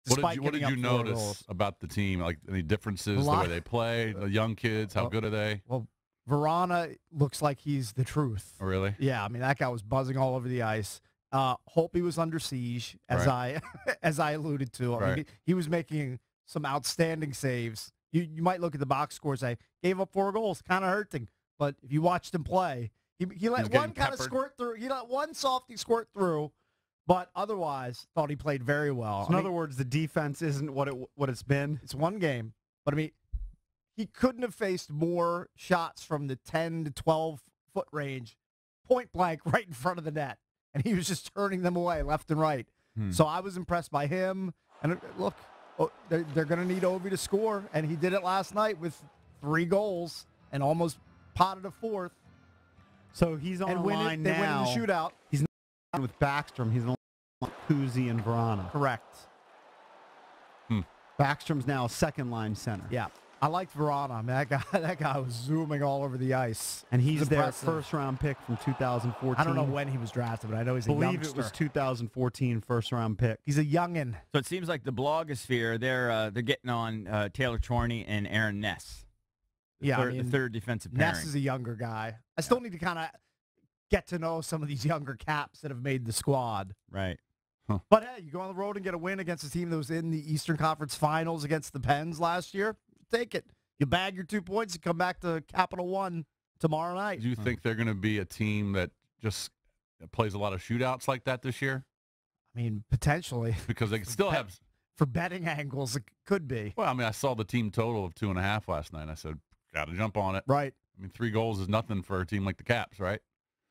What did you notice about the team? Like any differences, the way they play, the young kids, how good are they? Well, Verana looks like he's the truth. Oh, really? Yeah, I mean, that guy was buzzing all over the ice. Holtby was under siege, as I alluded to. I mean, he was making some outstanding saves. You might look at the box score and say, gave up 4 goals, kind of hurting. But if you watched him play, he let one kind of squirt through. He let one softy squirt through, but otherwise thought he played very well. So in other words, the defense isn't what it's been. It's one game. But, I mean, he couldn't have faced more shots from the 10 to 12-foot range, point blank, right in front of the net. And he was just turning them away left and right. So I was impressed by him. And look, they're going to need Ovi to score. And he did it last night with 3 goals and almost potted a 4th. So he's on the line now. They win in the shootout. He's not with Backstrom. He's on with Kuzi and Verana. Correct. Backstrom's now a second-line center. Yeah. I liked Verana. I mean, that guy was zooming all over the ice. And he's their first-round pick from 2014. I don't know when he was drafted, but I know he's a youngster. I believe it was 2014 first-round pick. He's a youngin. So it seems like the blogosphere, they're getting on Taylor Chorney and Aaron Ness. The third defensive pairing. Ness is a younger guy. I still need to kind of get to know some of these younger Caps that have made the squad. Right. Huh. But, hey, you go on the road and get a win against a team that was in the Eastern Conference Finals against the Pens last year. Take it. You bag your 2 points and come back to Capital One tomorrow night. Do you think they're going to be a team that just plays a lot of shootouts like that this year? I mean, potentially. Because they still have... For betting angles, it could be. Well, I mean, I saw the team total of 2.5 last night. I said, got to jump on it. Right. I mean, 3 goals is nothing for a team like the Caps, right?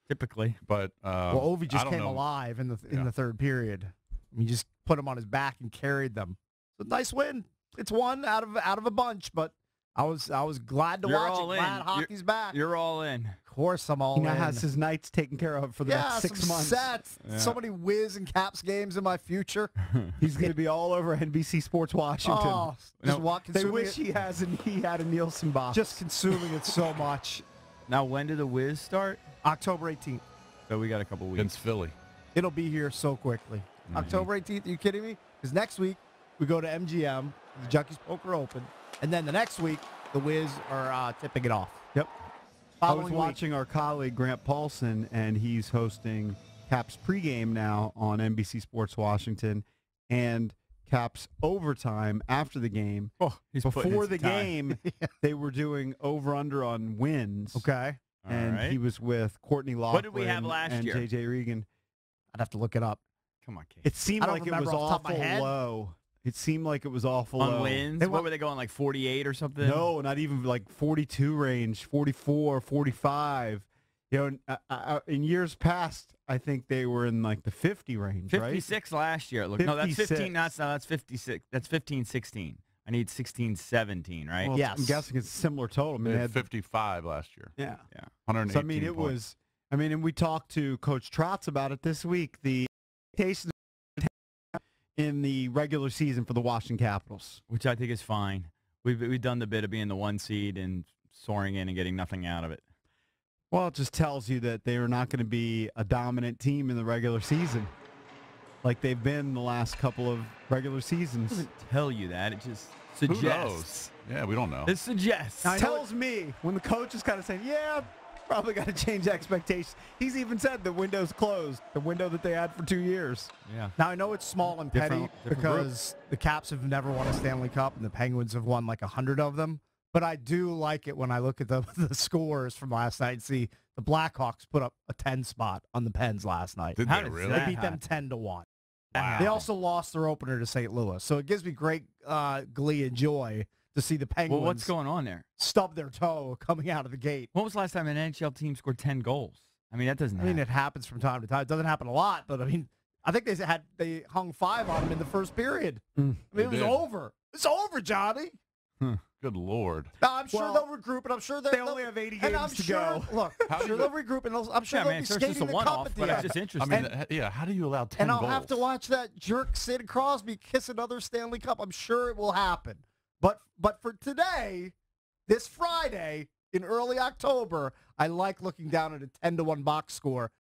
Typically. But well, Ovi just came alive in the third period. I mean, just put him on his back and carried them. It's a nice win. It's one out of a bunch, but I was glad to watch it. Glad hockey's back. You're all in. Of course, I'm all in. He now has his nights taken care of for the next 6 months. Yeah. So many Wiz and Caps games in my future. He's going to be all over NBC Sports Washington. Oh, they wish he had a Nielsen box. Just consuming it so much. Now, when do the Wiz start? October 18th. So we got a couple weeks. Against Philly. It'll be here so quickly. October 18th, are you kidding me? Because next week, we go to MGM, the Junkies Poker Open, and then the next week, the Wiz are tipping it off. Yep. I was watching our colleague, Grant Paulson, and he's hosting Caps pregame now on NBC Sports Washington, and Caps overtime after the game. Before the game, they were doing over-under on wins. Okay. And he was with Courtney Laughlin. What did we have last year? And J.J. Regan. I'd have to look it up. Come on, Kate. It seemed like it was awful low. It seemed like it was awful low. On wins? What were they going, like 48 or something? No, not even like 42 range, 44, 45. You know, in years past, I think they were in like the 50 range, 56 right? last year. Look, no, that's 15. That's 56. That's 15-16. I need 16-17, right? Well, yes. I'm guessing it's a similar total. I mean, they had 55 last year. Yeah. 118 So, I mean, it was, and we talked to Coach Trotz about it this week. The expectations in the regular season for the Washington Capitals. Which I think is fine. We've done the bit of being the 1 seed and soaring in and getting nothing out of it. Well, it just tells you that they are not going to be a dominant team in the regular season like they've been the last couple of regular seasons. It doesn't tell you that. It just suggests. Who knows? Yeah, we don't know. It suggests. It tells me when the coach is kind of saying, yeah, probably got to change expectations. He's even said the window's closed, the window that they had for 2 years. Yeah. Now, I know it's small and petty because the Caps have never won a Stanley Cup and the Penguins have won like 100 of them. But I do like it when I look at the scores from last night and see the Blackhawks put up a 10 spot on the Pens last night. Did they really? They beat them 10-1. Wow. They also lost their opener to St. Louis. So it gives me great glee and joy to see the Penguins what's going on there? Stub their toe coming out of the gate. When was the last time an NHL team scored 10 goals? I mean, that doesn't happen. I mean, it happens from time to time. It doesn't happen a lot, but I mean, I think they hung 5 on them in the first period. I mean, it was over. It's over, Johnny. Good Lord. Now, I'm sure they'll regroup, and I'm sure they only have 80 games to go. Look, I'm sure they'll regroup, and I'm sure they'll be skating the cup at the end. It's just interesting. I mean, how do you allow 10 goals? And I'll have to watch that jerk Sid Crosby kiss another Stanley Cup. I'm sure it will happen. But for today, this Friday in early October, I like looking down at a 10-1 box score